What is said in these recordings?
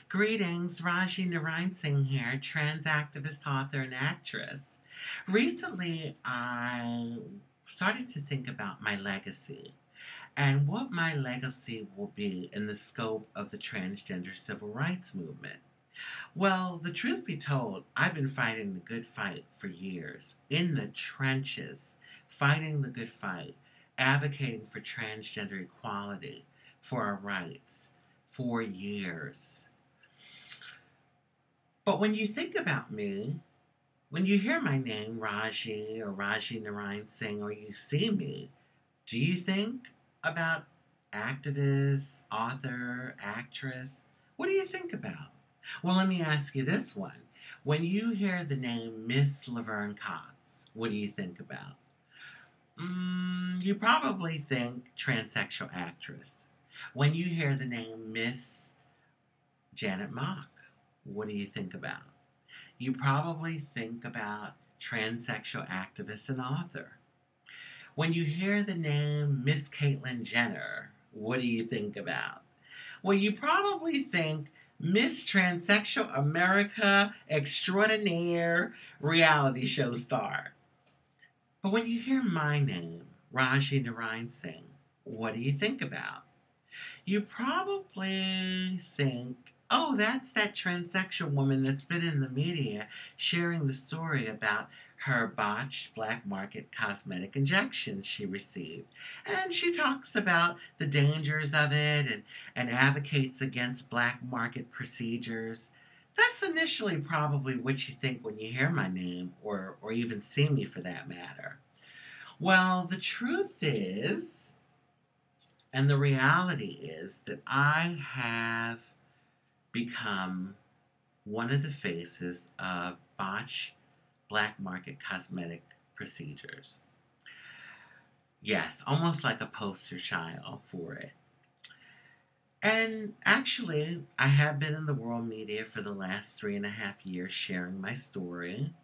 Greetings, Rajee Narinesingh here, trans activist, author, and actress. Recently, I started to think about my legacy and what my legacy will be in the scope of the transgender civil rights movement. Well, the truth be told, I've been fighting the good fight for years, in the trenches, fighting the good fight, advocating for transgender equality, for our rights, for years. But when you think about me, when you hear my name, Rajee or Rajee Narinesingh, or you see me, do you think about activist, author, actress? What do you think about? Well, let me ask you this one. When you hear the name Miss Laverne Cox, what do you think about? You probably think transsexual actress. When you hear the name Miss Janet Mock, what do you think about? You probably think about transsexual activist and author. When you hear the name Miss Caitlyn Jenner, what do you think about? Well, you probably think Miss Transsexual America Extraordinaire reality show star. But when you hear my name, Rajee Narinesingh, what do you think about? You probably think, oh, that's that transsexual woman that's been in the media sharing the story about her botched black market cosmetic injection she received. And she talks about the dangers of it and advocates against black market procedures. That's initially probably what you think when you hear my name or even see me for that matter. Well, the truth is, and the reality is, that I have become one of the faces of botched black market cosmetic procedures. Yes, almost like a poster child for it. And actually, I have been in the world media for the last 3.5 years sharing my story.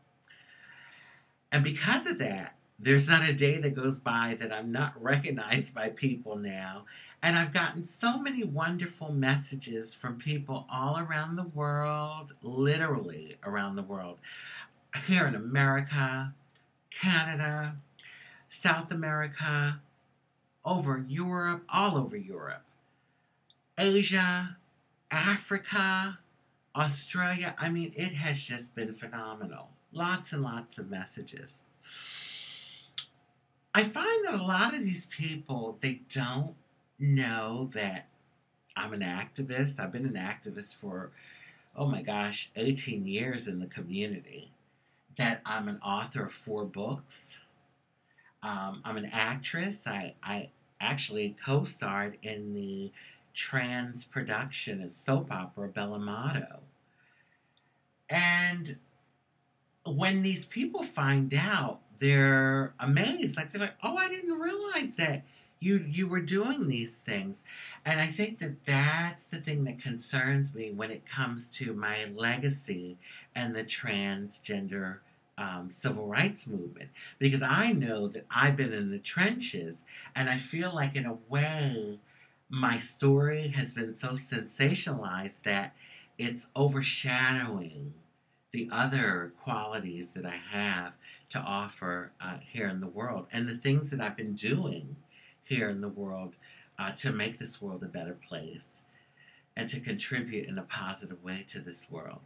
And because of that, there's not a day that goes by that I'm not recognized by people now. And I've gotten so many wonderful messages from people all around the world, literally around the world. Here in America, Canada, South America, over Europe, all over Europe, Asia, Africa, Australia. I mean, it has just been phenomenal. Lots and lots of messages. I find that a lot of these people, they don't know that I'm an activist. I've been an activist for, oh my gosh, 18 years in the community. That I'm an author of 4 books. I'm an actress. I actually co-starred in the trans production of soap opera Bella Maddo. And when these people find out, they're amazed. Like, they're like, oh, I didn't realize that you were doing these things. And I think that that's the thing that concerns me when it comes to my legacy and the transgender civil rights movement. Because I know that I've been in the trenches, and I feel like, in a way, my story has been so sensationalized that it's overshadowing the other qualities that I have to offer here in the world, and the things that I've been doing here in the world to make this world a better place and to contribute in a positive way to this world.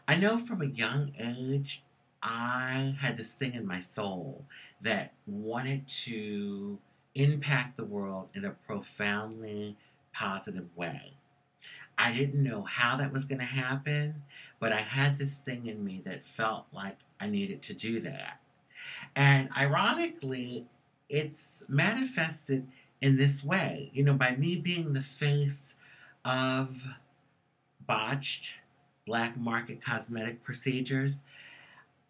I know from a young age, I had this thing in my soul that wanted to impact the world in a profoundly positive way. I didn't know how that was going to happen, but I had this thing in me that felt like I needed to do that. And ironically, it's manifested in this way, by me being the face of botched black market cosmetic procedures.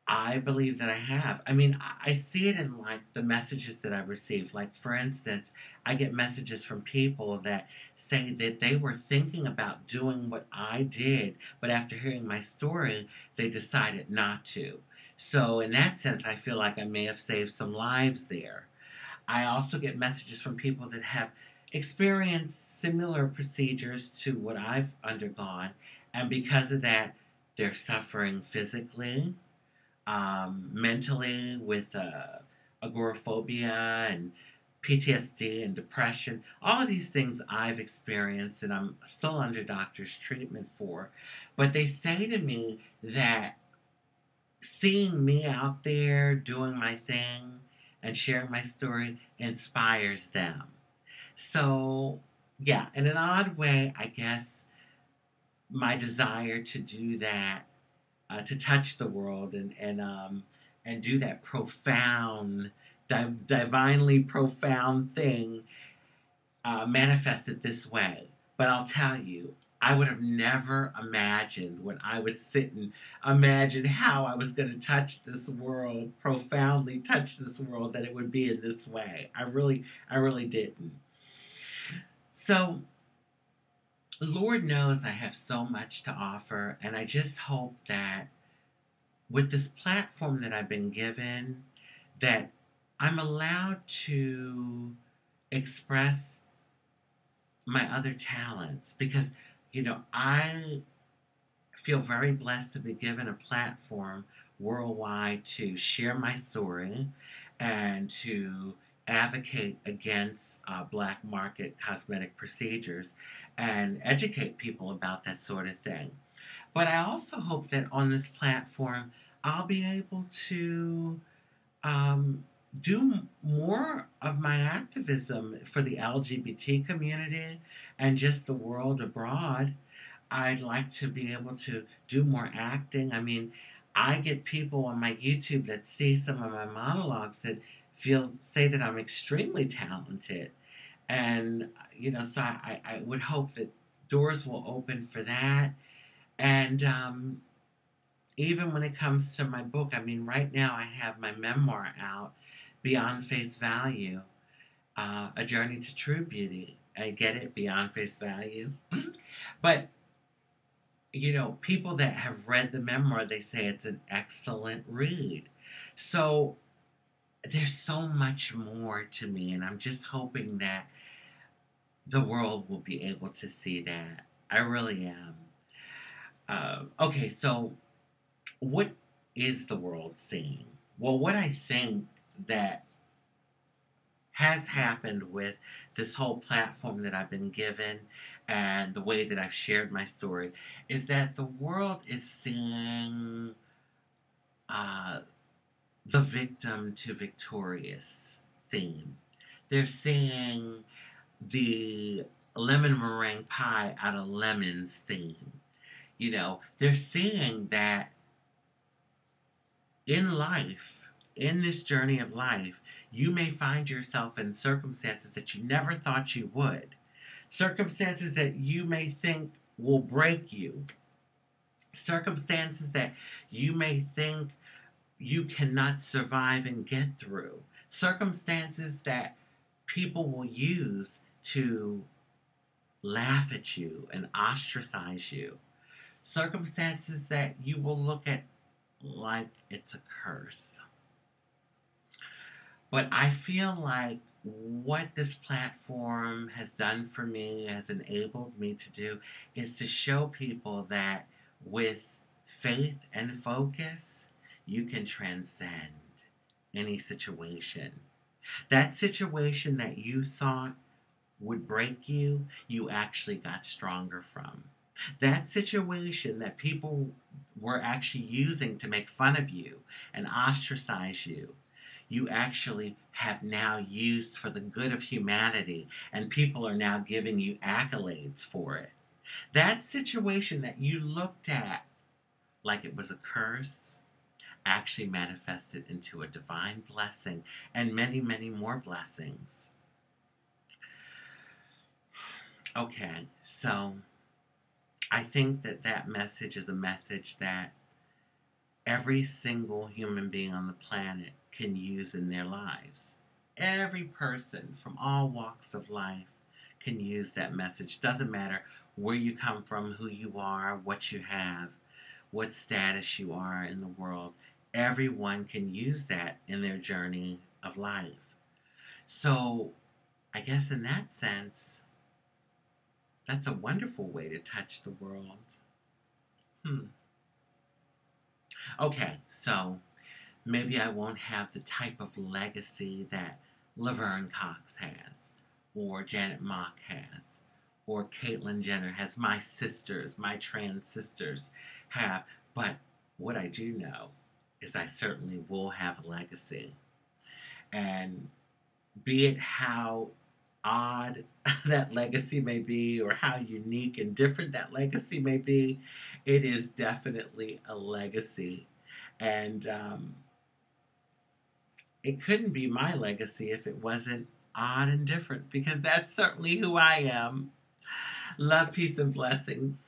I believe that I have. I mean, I see it in, like, the messages that I receive. Like, for instance, I get messages from people that say that they were thinking about doing what I did, but after hearing my story, they decided not to. So in that sense, I feel like I may have saved some lives there. I also get messages from people that have experience similar procedures to what I've undergone, and because of that, they're suffering physically, mentally with agoraphobia and PTSD and depression. All of these things I've experienced and I'm still under doctor's treatment for. But they say to me that seeing me out there doing my thing and sharing my story inspires them. So, yeah, in an odd way, I guess my desire to do that, to touch the world and do that profound, divinely profound thing, manifested this way. But I'll tell you, I would have never imagined when I would sit and imagine how I was going to touch this world, profoundly touch this world, that it would be in this way. I really didn't. So, Lord knows I have so much to offer, and I just hope that with this platform that I've been given, that I'm allowed to express my other talents because, I feel very blessed to be given a platform worldwide to share my story and to advocate against black market cosmetic procedures and educate people about that sort of thing. But I also hope that on this platform, I'll be able to um, do more of my activism for the LGBT community and just the world abroad. I'd like to be able to do more acting. I mean, I get people on my YouTube that see some of my monologues that say that I'm extremely talented. And, so I would hope that doors will open for that. And even when it comes to my book, I mean, right now I have my memoir out, Beyond Face Value, A Journey to True Beauty. I get it, Beyond Face Value. But, people that have read the memoir, they say it's an excellent read. So there's so much more to me, and I'm just hoping that the world will be able to see that. I really am. Okay, so what is the world seeing? Well, what I think that has happened with this whole platform that I've been given and the way that I've shared my story is that the world is seeing uh, the victim to victorious theme. They're seeing the lemon meringue pie out of lemons theme. They're seeing that in life, in this journey of life, you may find yourself in circumstances that you never thought you would. Circumstances that you may think will break you. Circumstances that you may think you cannot survive and get through. Circumstances that people will use to laugh at you and ostracize you. Circumstances that you will look at like it's a curse. But I feel like what this platform has done for me, has enabled me to do, is to show people that with faith and focus, you can transcend any situation. That situation that you thought would break you, you actually got stronger from. That situation that people were actually using to make fun of you and ostracize you, you actually have now used for the good of humanity, and people are now giving you accolades for it. That situation that you looked at like it was a curse actually manifested into a divine blessing and many, many more blessings. Okay, so I think that message is a message that every single human being on the planet can use in their lives. Every person from all walks of life can use that message. Doesn't matter where you come from, who you are, what you have, what status you are in the world. Everyone can use that in their journey of life. So I guess in that sense, that's a wonderful way to touch the world. Hmm. Okay, so maybe I won't have the type of legacy that Laverne Cox has, or Janet Mock has, or Caitlyn Jenner has, my sisters, my trans sisters have. But what I do know is I certainly will have a legacy. And be it how odd that legacy may be, or how unique and different that legacy may be, it is definitely a legacy. And it couldn't be my legacy if it wasn't odd and different, because that's certainly who I am. Love, peace, and blessings.